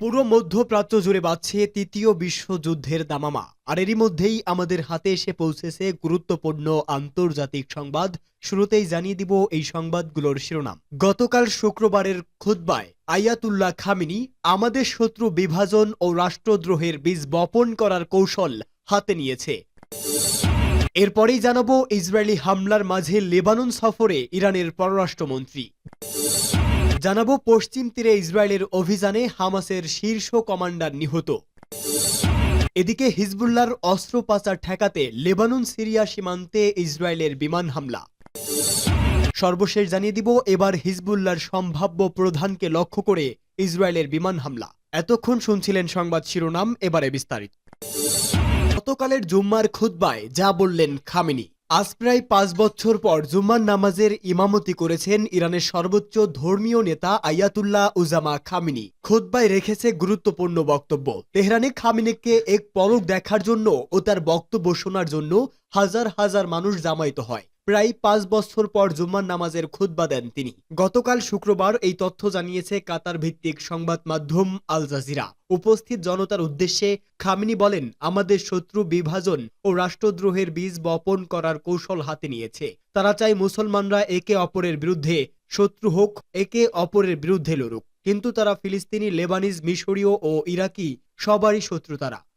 পুরো মধ্যপ্রাচ্য জুড়ে বাজছে তৃতীয় বিশ্বযুদ্ধের দামামা। আর এরই মধ্যেই আমাদের হাতে এসে পৌঁছেছে গুরুত্বপূর্ণ আন্তর্জাতিক সংবাদ। শুরুতেই জানিয়ে দিব এই সংবাদগুলোর শিরোনাম। গতকাল শুক্রবারের খুতবায় আয়াতুল্লাহ খামেনি আমাদের শত্রু বিভাজন ও রাষ্ট্রদ্রোহের বীজ বপন করার কৌশল হাতে নিয়েছে। এরপরেই জানাবো ইসরায়েলি হামলার মাঝে লেবানন সফরে ইরানের পররাষ্ট্রমন্ত্রী। জানাবো পশ্চিম তীরে ইসরায়েলের অভিযানে হামাসের শীর্ষ কমান্ডার নিহত। এদিকে হিজবুল্লাহর অস্ত্র পাচার ঠেকাতে লেবানন সিরিয়া সীমান্তে ইসরায়েলের বিমান হামলা। সর্বশেষ জানিয়ে দিব এবার হিজবুল্লাহর সম্ভাব্য প্রধানকে লক্ষ্য করে ইসরায়েলের বিমান হামলা। এতক্ষণ শুনছিলেন সংবাদ শিরোনাম, এবারে বিস্তারিত। গতকালের জুম্মার খুতবায় যা বললেন খামেনি। আজ প্রায় 5 বছর পর জুম্মার নামাজের ইমামতি করেছেন ইরানের সর্বোচ্চ ধর্মীয় নেতা আয়াতুল্লাহ উজামা খামেনি। খুতবায় রেখেছে গুরুত্বপূর্ণ বক্তব্য। তেহরানে খামেনিকে এক পলক দেখার জন্য ও তার বক্তব্য শোনার জন্য হাজার হাজার মানুষ জামায়াত হয়। প্রায় 5 বছর পর জুম্মার নামাজের খুতবা দেন তিনি। গতকাল শুক্রবার এই তথ্য জানিয়েছে কাতার ভিত্তিক সংবাদ মাধ্যম আল জাজিরা। উপস্থিত জনতার উদ্দেশ্যে খামেনি বলেন, আমাদের শত্রু বিভাজন ও রাষ্ট্রদ্রোহের বীজ বপন করার কৌশল হাতে নিয়েছে। তারা চায় মুসলমানরা একে অপরের বিরুদ্ধে শত্রু হোক, একে অপরের বিরুদ্ধে লড়ুক। কিন্তু তারা ফিলিস্তিনি, লেবানিজ, মিশরীয় ও ইরাকি সবারই শত্রু।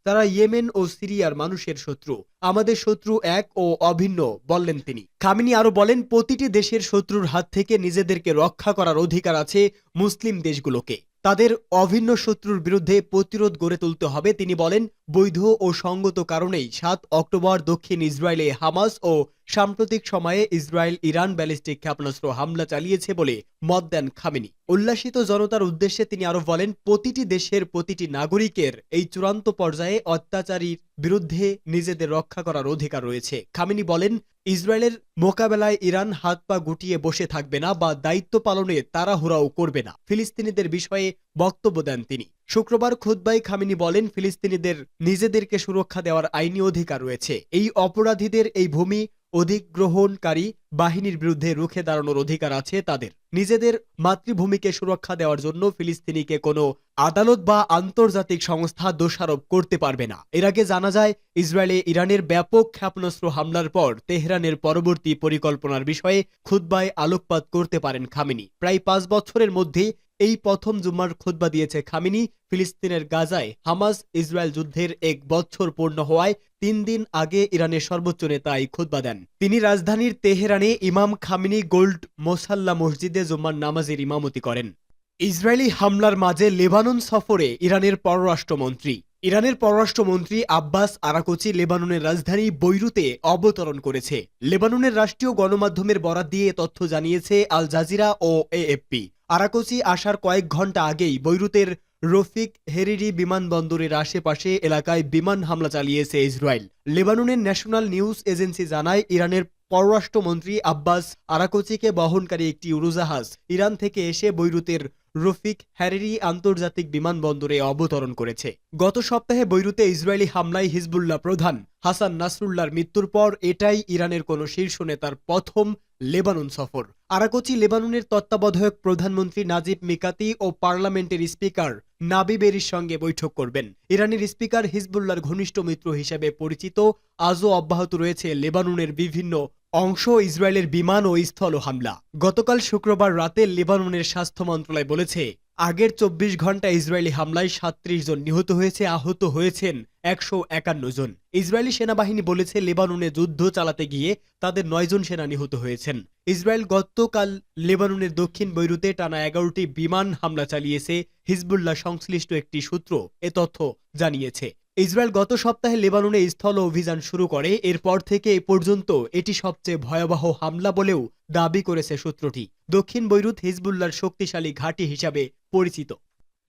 তারা ইয়েমেন ও সিরিয়ার মানুষের শত্রু। আমাদের শত্রু এক ও অভিন্ন, বললেন তিনি। খামেনি আরো বলেন, প্রতিটি দেশের শত্রুর হাত থেকে নিজেদেরকে রক্ষা করার অধিকার আছে মুসলিম দেশগুলোকে। তাদের অভিন্ন শত্রুর বিরুদ্ধে প্রতিরোধ গড়ে তুলতে হবে। তিনি বলেন, বৈধ ও সঙ্গত কারণেই 7 অক্টোবর দক্ষিণ ইসরায়েলে হামাস ও সাম্প্রতিক সময়ে ইসরায়েল ইরান ব্যালিস্টিক ক্ষেপণাস্ত্র হামলা চালিয়েছে বলে মত দেন খামেনি। উল্লাসিত জনতার উদ্দেশ্যে তিনি আরো বলেন, প্রতিটি দেশের প্রতিটি নাগরিকের এই চূড়ান্ত পর্যায়ে অত্যাচারীর বিরুদ্ধে নিজেদের রক্ষা করার অধিকার রয়েছে। খামেনি বলেন, ইসরায়েলের মোকাবেলায় ইরান হাত পা গুটিয়ে বসে থাকবে না বা দায়িত্ব পালনে তাড়াহুড়াও করবে না। ফিলিস্তিনিদের বিষয়ে বক্তব্য দেন তিনি। শুক্রবার খুতবায় খামেনি বলেন, ফিলিস্তিনিদের নিজেদেরকে সুরক্ষা দেওয়ার আইনি অধিকার রয়েছে। এই অপরাধীদের এই ভূমি অধিগ্রহণকারী বাহিনীর বিরুদ্ধে রুখে দাঁড়ানোর অধিকার আছে তাদের। নিজেদের মাতৃভূমিকে সুরক্ষা দেওয়ার জন্য ফিলিস্তিনিকে কোনো আদালত বা আন্তর্জাতিক সংস্থা দোষারোপ করতে পারবে না। এর আগে জানা যায়, ইসরায়েলে ইরানের ব্যাপক ক্ষেপণাস্ত্র হামলার পর তেহরানের পরবর্তী পরিকল্পনার বিষয়ে খুতবায় আলোকপাত করতে পারেন খামেনি। প্রায় 5 বছরের মধ্যে এই প্রথম জুম্মার খুতবা দিয়েছে খামেনি। ফিলিস্তিনের গাজায় হামাস ইসরায়েল যুদ্ধের 1 বছর পূর্ণ হওয়ায় 3 দিন আগে ইরানের সর্বোচ্চ নেতা এই খুতবা দেন। তিনি রাজধানীর তেহরানে ইমাম খামেনি গোল্ড মোসাল্লা মসজিদে জুম্মার নামাজের ইমামতি করেন। ইসরায়েলি হামলার মাঝে লেবানন সফরে ইরানের পররাষ্ট্রমন্ত্রী। ইরানের পররাষ্ট্রমন্ত্রী আব্বাস আরাকচি লেবাননের রাজধানী বৈরুতে অবতরণ করেছে। লেবাননের রাষ্ট্রীয় গণমাধ্যমের বরাত দিয়ে তথ্য জানিয়েছে আল জাজিরা ও এএফপি। আরাকচি আসার কয়েক ঘন্টা আগেই বৈরুতের রফিক হেরিরি বিমানবন্দরের আশেপাশে এলাকায় বিমান হামলা চালিয়েছে ইসরায়েল। লেবাননের ন্যাশনাল নিউজ এজেন্সি জানায়, ইরানের পররাষ্ট্রমন্ত্রী আব্বাস আরাকচিকে বহনকারী একটি উড়োজাহাজ ইরান থেকে এসে বৈরুতের রফিক হ্যারিরি আন্তর্জাতিক বিমানবন্দরে অবতরণ করেছে। গত সপ্তাহে বৈরুতে ইসরায়েলি হামলায় হিজবুল্লাহ প্রধান হাসান নাসরুল্লাহর মৃত্যুর পর এটাই ইরানের কোনো শীর্ষ নেতার প্রথম লেবানন সফর। আরাকচি লেবাননের তত্ত্বাবধায়ক প্রধানমন্ত্রী নাজিব মিকাতি ও পার্লামেন্টের স্পিকার নাবি বেরির সঙ্গে বৈঠক করবেন। ইরানের স্পিকার হিজবুল্লাহর ঘনিষ্ঠ মিত্র হিসেবে পরিচিত। আজও অব্যাহত রয়েছে লেবাননের বিভিন্ন অংশ ইসরায়েলের বিমান ও স্থল হামলা। গতকাল শুক্রবার রাতে লেবাননের স্বাস্থ্য মন্ত্রণালয় বলেছে, আগের 24 ঘন্টা ইসরায়েলি হামলায় 37 জন নিহত হয়েছে, আহত হয়েছেন 151 জন। ইসরায়েলি সেনাবাহিনী বলেছে, লেবাননে যুদ্ধ চালাতে গিয়ে তাদের 9 জন সেনা নিহত হয়েছেন। ইসরায়েল গতকাল লেবাননের দক্ষিণ বৈরুতে টানা 11টি বিমান হামলা চালিয়েছে। হিজবুল্লাহ সংশ্লিষ্ট একটি সূত্র এ তথ্য জানিয়েছে। ইসরায়েল গত সপ্তাহে লেবাননে স্থল অভিযান শুরু করে। এরপর থেকে এ পর্যন্ত এটি সবচেয়ে ভয়াবহ হামলা বলেও দাবি করেছে সূত্রটি। দক্ষিণ বৈরুত হিজবুল্লাহর শক্তিশালী ঘাঁটি হিসাবে পরিচিত।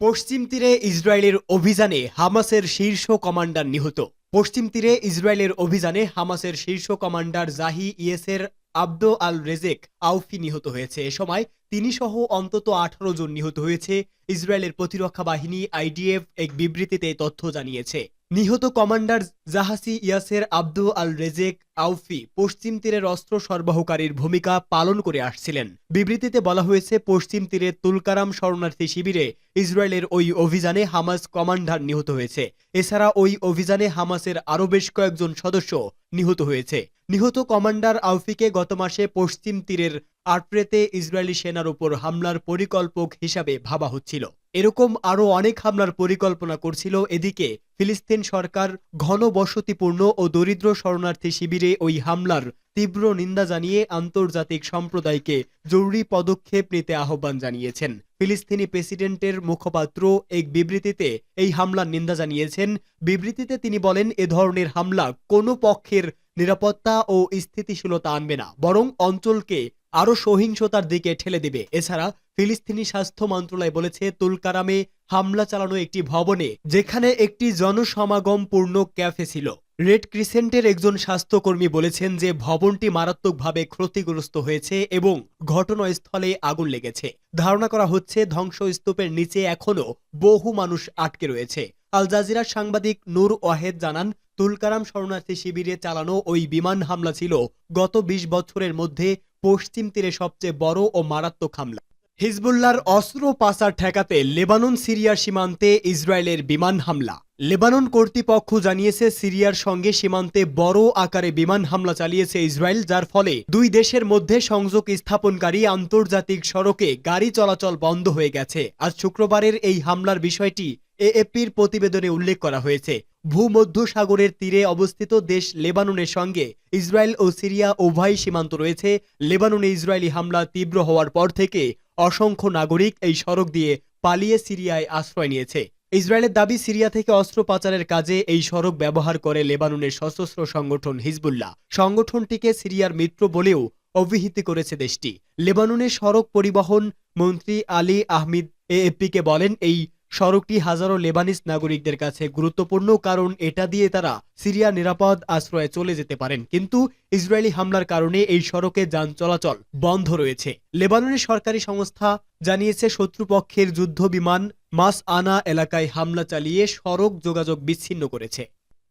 পশ্চিম তীরে ইসরায়েলের অভিযানে হামাসের শীর্ষ কমান্ডার নিহত। পশ্চিম তীরে ইসরায়েলের অভিযানে হামাসের শীর্ষ কমান্ডার জাহি ইয়েসের আব্দো আল রেজেক আউফি নিহত হয়েছে। এ সময় তিনি সহ অন্তত 18 জন নিহত হয়েছে। ইসরায়েলের প্রতিরক্ষা বাহিনী আইডিএফ এক বিবৃতিতে তথ্য জানিয়েছে। নিহত কমান্ডার জাহাসি ইয়াসের আব্দু আল রেজেক আউফি পশ্চিম তীরের অস্ত্র সরবরাহকারীর ভূমিকা পালন করে আসছিলেন। বিবৃতিতে বলা হয়েছে, পশ্চিম তীরের তুলকারাম শরণার্থী শিবিরে ইসরায়েলের ওই অভিযানে হামাস কমান্ডার নিহত হয়েছে। এছাড়া ওই অভিযানে হামাসের আরও বেশ কয়েকজন সদস্য নিহত হয়েছে। নিহত কমান্ডার আউফিকে গত মাসে পশ্চিম তীরের আট্রেতে ইসরায়েলি সেনার উপর হামলার পরিকল্পক হিসাবে ভাবা হচ্ছিল। এরকম আরও অনেক হামলার পরিকল্পনা করছিল। এদিকে ফিলিস্তিন সরকার ঘনবসতিপূর্ণ ও দরিদ্র শরণার্থী শিবিরে ওই হামলার তীব্র নিন্দা জানিয়ে আন্তর্জাতিক সম্প্রদায়কে জরুরি পদক্ষেপ নিতে আহ্বান জানিয়েছেন। ফিলিস্তিনি প্রেসিডেন্টের মুখপাত্র এক বিবৃতিতে এই হামলার নিন্দা জানিয়েছেন। বিবৃতিতে তিনি বলেন, এ ধরনের হামলা কোনো পক্ষের নিরাপত্তা ও স্থিতিশীলতা আনবে না, বরং অঞ্চলকে আরও সহিংসতার দিকে ঠেলে দেবে। এছাড়া ফিলিস্তিনি স্বাস্থ্য মন্ত্রণালয় বলেছে, তুলকারামে হামলা চালানো একটি ভবনে, যেখানে একটি জনসমাগমপূর্ণ ক্যাফে ছিল। রেড ক্রিসেন্টের একজন স্বাস্থ্যকর্মী বলেছেন যে ভবনটি মারাত্মকভাবে ক্ষতিগ্রস্ত হয়েছে এবং ঘটনাস্থলে আগুন লেগেছে। ধারণা করা হচ্ছে ধ্বংসস্তূপের নিচে এখনও বহু মানুষ আটকে রয়েছে। আল জাজিরার সাংবাদিক নূর ওয়াহেদ জানান, তুলকারাম শরণার্থী শিবিরে চালানো ওই বিমান হামলা ছিল গত ২০ বছরের মধ্যে পশ্চিম তীরে সবচেয়ে বড় ও মারাত্মক হামলা। হিজবুল্লাহর অস্ত্র পাচার ঠেকাতে লেবানন সিরিয়ার সীমান্তে ইসরায়েলের বিমান হামলা। লেবানন কর্তৃপক্ষ জানিয়েছে, সিরিয়ার সঙ্গে সীমান্তে বড় আকারে বিমান হামলা চালিয়েছে ইসরায়েল, যার ফলে দুই দেশের মধ্যে সংযোগ স্থাপনকারী আন্তর্জাতিক সড়কে গাড়ি চলাচল বন্ধ হয়ে গেছে। আজ শুক্রবারের এই হামলার বিষয়টি এএফপির প্রতিবেদনে উল্লেখ করা হয়েছে। ভূমধ্যসাগরের তীরে অবস্থিত দেশ লেবাননের সঙ্গে ইসরায়েল ও সিরিয়া উভয় সীমান্ত রয়েছে। লেবাননে ইসরায়েলি হামলা তীব্র হওয়ার পর থেকে অসংখ্য নাগরিক এই সড়ক দিয়ে পালিয়ে সিরিয়ায় আশ্রয় নিয়েছে। ইসরায়েলের দাবি, সিরিয়া থেকে অস্ত্র পাচারের কাজে এই সড়ক ব্যবহার করে লেবাননের সশস্ত্র সংগঠন হিজবুল্লাহ। সংগঠনটিকে সিরিয়ার মিত্র বলেও অভিহিত করেছে দেশটি। লেবাননের সড়ক পরিবহন মন্ত্রী আলী আহমেদ এএফপিকে বলেন, এই সড়কটি হাজারো লেবানিজ নাগরিকদের কাছে গুরুত্বপূর্ণ, কারণ এটা দিয়ে তারা সিরিয়া নিরাপদ আশ্রয়ে চলে যেতে পারেন। কিন্তু ইসরায়েলি হামলার কারণে এই সড়কে যান চলাচল বন্ধ রয়েছে। লেবাননের সরকারি সংস্থা জানিয়েছে, শত্রুপক্ষের যুদ্ধ বিমান মাস আনা এলাকায় হামলা চালিয়ে সড়ক যোগাযোগ বিচ্ছিন্ন করেছে।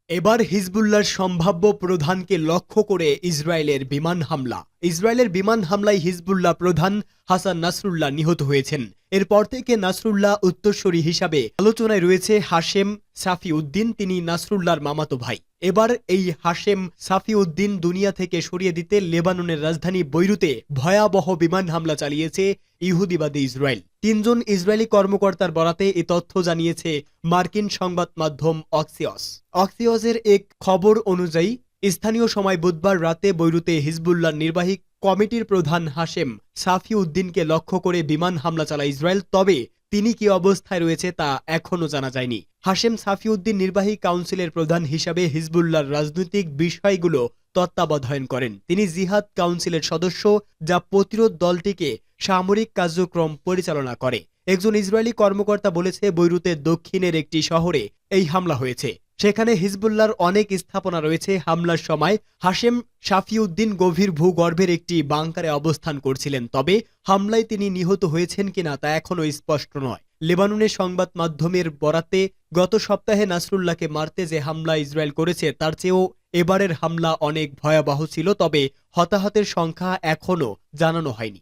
এবার হিজবুল্লাহর সম্ভাব্য প্রধানকে লক্ষ্য করে ইসরায়েলের বিমান হামলা। ইসরায়েলের বিমান হামলায় হিজবুল্লাহ প্রধান হাসান নাসরুল্লাহ নিহত হয়েছেন। এরপর থেকে নাসরুল্লাহ উত্তরসূরি হিসাবে আলোচনায় রয়েছে হাশেম সাফি উদ্দিন। তিনি নাসরুল্লাহর মামাতো ভাই। এবার এই হাশেম সাফি উদ্দিন দুনিয়া থেকে সরিয়ে দিতে লেবাননের রাজধানী বৈরুতে ভয়াবহ বিমান হামলা চালিয়েছে ইহুদিবাদী ইসরায়েল। ৩ জন ইসরায়েলি কর্মকর্তার বরাতে এ তথ্য জানিয়েছে মার্কিন সংবাদ মাধ্যম অক্সিয়স। অক্সিয়সের এক খবর অনুযায়ী স্থানীয় সময় বুধবার রাতে বৈরুতে হিজবুল্লাহ নির্বাহী কমিটির প্রধান হাশেম সাফি উদ্দিনকে লক্ষ্য করে বিমান হামলা চালায় ইসরায়েল। তবে তিনি কি অবস্থায় রয়েছে তা এখনও জানা যায়নি। হাশেম সাফি উদ্দিন নির্বাহী কাউন্সিলের প্রধান হিসাবে হিজবুল্লাহর রাজনৈতিক বিষয়গুলো তত্ত্বাবধান করেন। তিনি জিহাদ কাউন্সিলের সদস্য, যা প্রতিরোধ দলটিকে সামরিক কার্যক্রম পরিচালনা করে। একজন ইসরায়েলি কর্মকর্তা বলেছে, বৈরুতের দক্ষিণের একটি শহরে এই হামলা হয়েছে। সেখানে হিজবুল্লাহর অনেক স্থাপনা রয়েছে। হামলার সময় হাশেম সাফিউদ্দিন গভীর ভূগর্ভের একটি বাংকারে অবস্থান করছিলেন। তবে হামলায় তিনি নিহত হয়েছেন কিনা তা এখনও স্পষ্ট নয়। লেবাননের সংবাদ মাধ্যমের বরাতে গত সপ্তাহে নাসরুল্লাহকে মারতে যে হামলা ইসরায়েল করেছে তার চেয়েও এবারের হামলা অনেক ভয়াবহ ছিল। তবে হতাহতের সংখ্যা এখনও জানানো হয়নি।